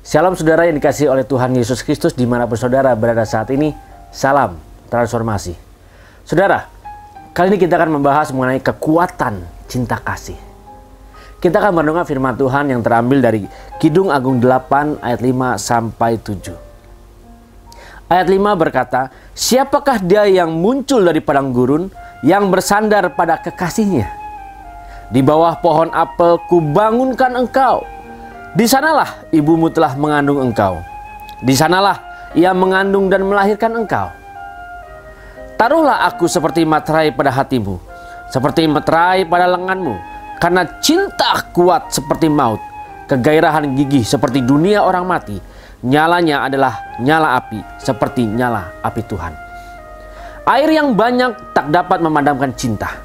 Shalom saudara yang dikasihi oleh Tuhan Yesus Kristus dimanapun saudara berada saat ini. Salam transformasi. Saudara, kali ini kita akan membahas mengenai kekuatan cinta kasih. Kita akan mendengar firman Tuhan yang terambil dari Kidung Agung 8 ayat 5 sampai 7. Ayat 5 berkata, "Siapakah dia yang muncul dari padang gurun, yang bersandar pada kekasihnya? Di bawah pohon apel kubangunkan engkau. Di sanalah ibumu telah mengandung engkau. Di sanalah ia mengandung dan melahirkan engkau. Taruhlah aku seperti materai pada hatimu, seperti materai pada lenganmu, karena cinta kuat seperti maut, kegairahan gigih seperti dunia orang mati. Nyalanya adalah nyala api, seperti nyala api Tuhan. Air yang banyak tak dapat memadamkan cinta.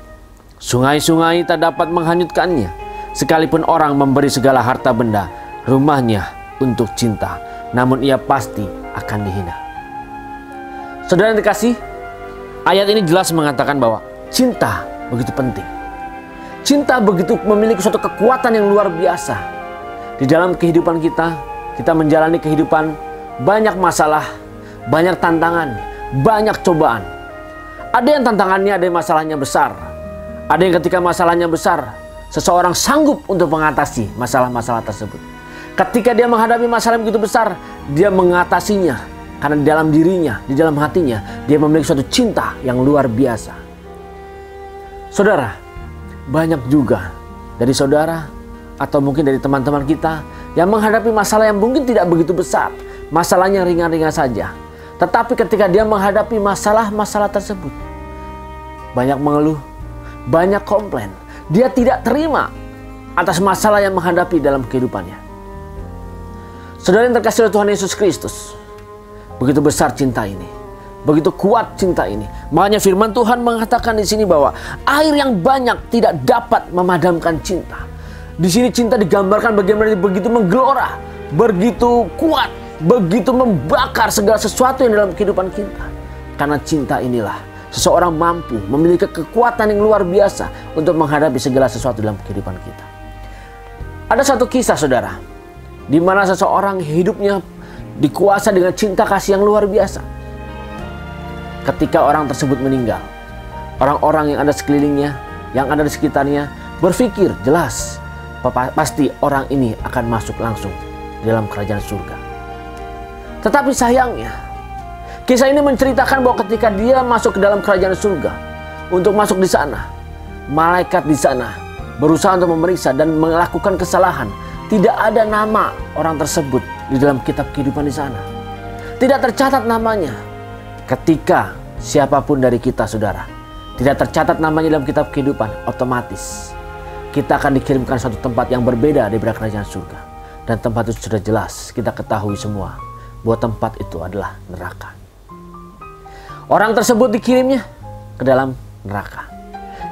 Sungai-sungai tak dapat menghanyutkannya. Sekalipun orang memberi segala harta benda, rumahnya untuk cinta, namun ia pasti akan dihina." Saudara yang dikasih, ayat ini jelas mengatakan bahwa cinta begitu penting. Cinta begitu memiliki suatu kekuatan yang luar biasa. Di dalam kehidupan kita menjalani kehidupan, banyak masalah, banyak tantangan, banyak cobaan. Ada yang tantangannya, ada yang masalahnya besar. Ada yang ketika masalahnya besar, seseorang sanggup untuk mengatasi masalah-masalah tersebut. Ketika dia menghadapi masalah yang begitu besar, dia mengatasinya karena di dalam dirinya, di dalam hatinya, dia memiliki suatu cinta yang luar biasa. Saudara, banyak juga dari saudara atau mungkin dari teman-teman kita yang menghadapi masalah yang mungkin tidak begitu besar, masalahnya ringan-ringan saja. Tetapi ketika dia menghadapi masalah-masalah tersebut, banyak mengeluh, banyak komplain. Dia tidak terima atas masalah yang menghadapi dalam kehidupannya. Saudara yang terkasih oleh Tuhan Yesus Kristus, begitu besar cinta ini, begitu kuat cinta ini. Makanya firman Tuhan mengatakan di sini bahwa air yang banyak tidak dapat memadamkan cinta. Di sini cinta digambarkan bagaimana dia begitu menggelora, begitu kuat, begitu membakar segala sesuatu yang dalam kehidupan kita. Karena cinta inilah seseorang mampu memiliki kekuatan yang luar biasa untuk menghadapi segala sesuatu dalam kehidupan kita. Ada satu kisah saudara, di mana seseorang hidupnya dikuasai dengan cinta kasih yang luar biasa. Ketika orang tersebut meninggal, orang-orang yang ada sekelilingnya, yang ada di sekitarnya berpikir jelas, pasti orang ini akan masuk langsung di dalam kerajaan surga. Tetapi sayangnya, kisah ini menceritakan bahwa ketika dia masuk ke dalam kerajaan surga, untuk masuk di sana, malaikat di sana berusaha untuk memeriksa dan melakukan kesalahan. Tidak ada nama orang tersebut di dalam kitab kehidupan di sana. Tidak tercatat namanya. Ketika siapapun dari kita, saudara, tidak tercatat namanya dalam kitab kehidupan, otomatis kita akan dikirimkan suatu tempat yang berbeda daripada kerajaan surga. Dan tempat itu sudah jelas, kita ketahui semua bahwa tempat itu adalah neraka. Orang tersebut dikirimnya ke dalam neraka.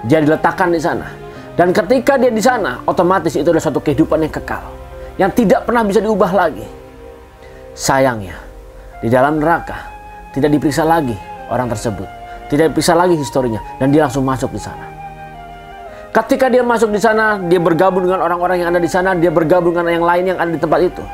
Dia diletakkan di sana. Dan ketika dia di sana, otomatis itu adalah suatu kehidupan yang kekal, yang tidak pernah bisa diubah lagi. Sayangnya, di dalam neraka tidak diperiksa lagi orang tersebut, tidak diperiksa lagi historinya, dan dia langsung masuk di sana. Ketika dia masuk di sana, dia bergabung dengan orang-orang yang ada di sana, dia bergabung dengan yang lain yang ada di tempat itu.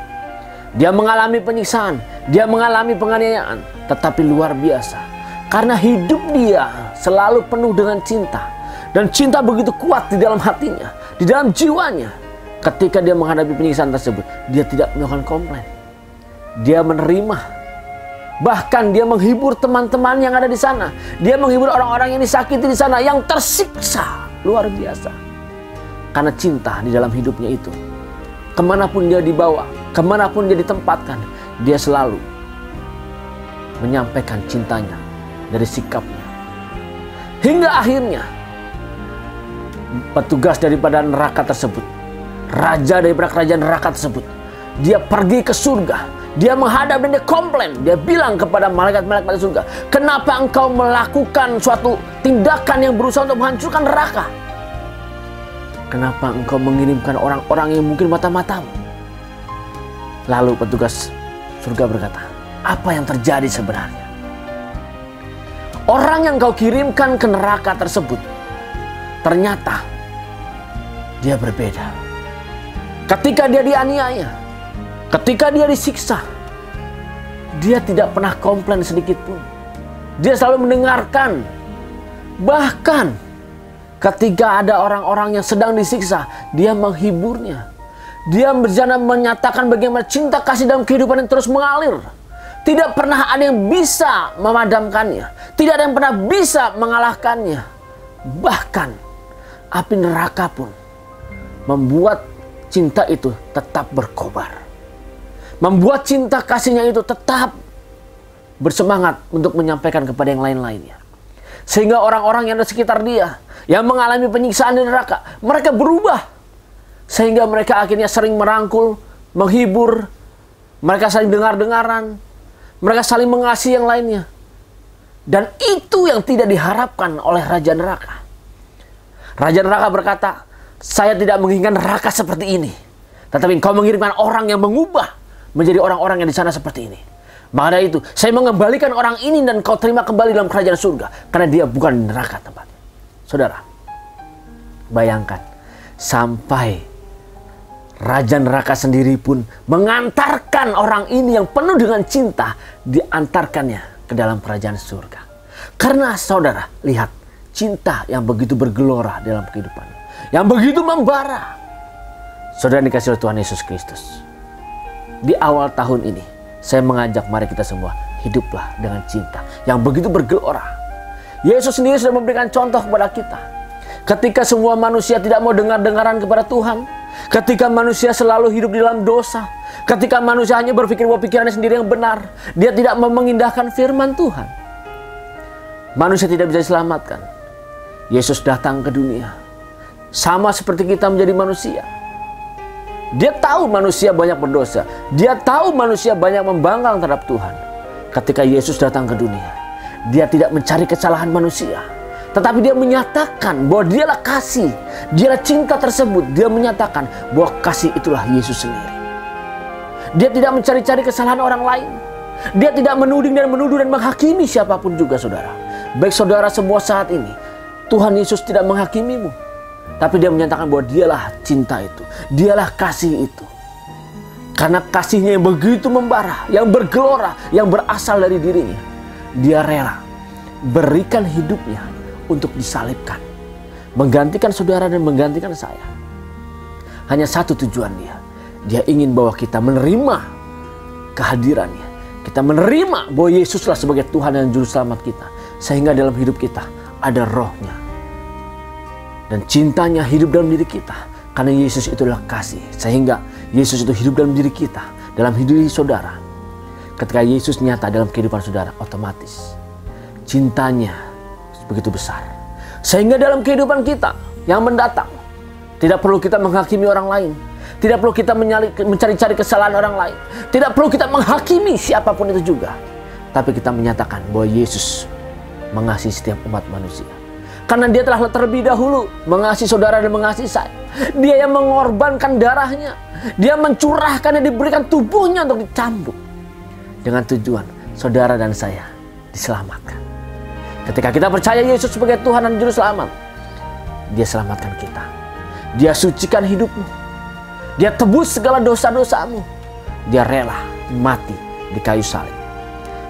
Dia mengalami penyiksaan, dia mengalami penganiayaan, tetapi luar biasa. Karena hidup dia selalu penuh dengan cinta. Dan cinta begitu kuat di dalam hatinya, di dalam jiwanya. Ketika dia menghadapi penyiksaan tersebut, dia tidak melakukan komplain. Dia menerima. Bahkan dia menghibur teman-teman yang ada di sana. Dia menghibur orang-orang yang disakiti di sana, yang tersiksa. Luar biasa. Karena cinta di dalam hidupnya itu. Kemanapun dia dibawa, kemanapun dia ditempatkan, dia selalu menyampaikan cintanya dari sikapnya. Hingga akhirnya petugas daripada neraka tersebut, raja daripada kerajaan neraka tersebut, dia pergi ke surga. Dia menghadap dan dia komplain. Dia bilang kepada malaikat-malaikat surga, "Kenapa engkau melakukan suatu tindakan yang berusaha untuk menghancurkan neraka? Kenapa engkau mengirimkan orang-orang yang mungkin mata-matamu?" Lalu petugas surga berkata, "Apa yang terjadi sebenarnya? Orang yang kau kirimkan ke neraka tersebut, ternyata dia berbeda. Ketika dia dianiaya, Ketika dia disiksa, dia tidak pernah komplain sedikit pun. Dia selalu mendengarkan. Bahkan ketika ada orang-orang yang sedang disiksa, dia menghiburnya. Dia berjana menyatakan bagaimana cinta kasih dalam kehidupan yang terus mengalir. Tidak pernah ada yang bisa memadamkannya. Tidak ada yang pernah bisa mengalahkannya. Bahkan api neraka pun membuat cinta itu tetap berkobar. Membuat cinta kasihnya itu tetap bersemangat untuk menyampaikan kepada yang lain-lainnya. Sehingga orang-orang yang ada sekitar dia, yang mengalami penyiksaan di neraka, mereka berubah. Sehingga mereka akhirnya sering merangkul, menghibur, mereka saling dengar-dengaran, mereka saling mengasihi yang lainnya. Dan itu yang tidak diharapkan oleh Raja Neraka. Raja Neraka berkata, saya tidak menginginkan neraka seperti ini. Tetapi engkau mengirimkan orang yang mengubah menjadi orang-orang yang di sana seperti ini. Maka dari itu, saya mengembalikan orang ini dan kau terima kembali dalam kerajaan surga. Karena dia bukan neraka tempatnya. Saudara, bayangkan sampai Raja Neraka sendiri pun mengantarkan orang ini yang penuh dengan cinta, diantarkannya ke dalam kerajaan surga. Karena saudara, lihat cinta yang begitu bergelora dalam kehidupannya, yang begitu membara. Saudara dikasih oleh Tuhan Yesus Kristus. Di awal tahun ini, saya mengajak mari kita semua hiduplah dengan cinta yang begitu bergelora. Yesus sendiri sudah memberikan contoh kepada kita. Ketika semua manusia tidak mau dengar-dengaran kepada Tuhan, ketika manusia selalu hidup di dalam dosa, ketika manusia hanya berpikir bahwa pikirannya sendiri yang benar, dia tidak mau mengindahkan firman Tuhan, manusia tidak bisa diselamatkan. Yesus datang ke dunia sama seperti kita menjadi manusia. Dia tahu manusia banyak berdosa, dia tahu manusia banyak membangkang terhadap Tuhan. Ketika Yesus datang ke dunia, dia tidak mencari kesalahan manusia, tetapi dia menyatakan bahwa dialah kasih, dialah cinta tersebut. Dia menyatakan bahwa kasih itulah Yesus sendiri. Dia tidak mencari-cari kesalahan orang lain. Dia tidak menuding dan menuduh dan menghakimi siapapun juga, saudara. Baik saudara semua saat ini, Tuhan Yesus tidak menghakimimu, tapi dia menyatakan bahwa dialah cinta itu, dialah kasih itu. Karena kasihnya yang begitu membara, yang bergelora, yang berasal dari dirinya, dia rela berikan hidupnya untuk disalibkan, menggantikan saudara dan menggantikan saya. Hanya satu tujuan dia. Dia ingin bahwa kita menerima kehadirannya. Kita menerima bahwa Yesuslah sebagai Tuhan dan Juru Selamat kita. Sehingga dalam hidup kita ada rohnya. Dan cintanya hidup dalam diri kita. Karena Yesus itulah kasih. Sehingga Yesus itu hidup dalam diri kita. Dalam hidup diri saudara. Ketika Yesus nyata dalam kehidupan saudara, otomatis cintanya begitu besar. Sehingga dalam kehidupan kita yang mendatang, tidak perlu kita menghakimi orang lain. Tidak perlu kita mencari-cari kesalahan orang lain. Tidak perlu kita menghakimi siapapun itu juga. Tapi kita menyatakan bahwa Yesus mengasihi setiap umat manusia. Karena dia telah terlebih dahulu mengasihi saudara dan mengasihi saya. Dia yang mengorbankan darahnya. Dia mencurahkan dan diberikan tubuhnya untuk dicambuk. Dengan tujuan saudara dan saya diselamatkan. Ketika kita percaya Yesus sebagai Tuhan dan Juru Selamat, dia selamatkan kita. Dia sucikan hidupmu. Dia tebus segala dosa-dosamu. Dia rela mati di kayu salib.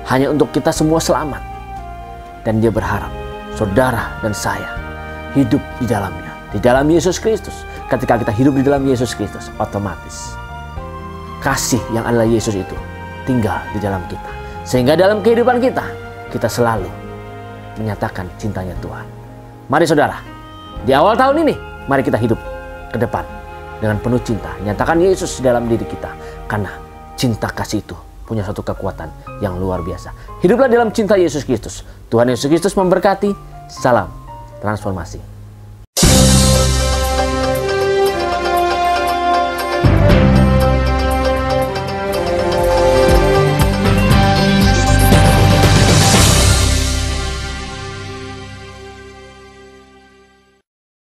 Hanya untuk kita semua selamat. Dan dia berharap saudara dan saya hidup di dalamnya. Di dalam Yesus Kristus. Ketika kita hidup di dalam Yesus Kristus, otomatis kasih yang adalah Yesus itu tinggal di dalam kita. Sehingga dalam kehidupan kita, kita selalu menyatakan cintanya Tuhan. Mari saudara, di awal tahun ini, mari kita hidup ke depan dengan penuh cinta. Nyatakan Yesus dalam diri kita. Karena cinta kasih itu punya satu kekuatan yang luar biasa. Hiduplah dalam cinta Yesus Kristus. Tuhan Yesus Kristus memberkati. Salam transformasi.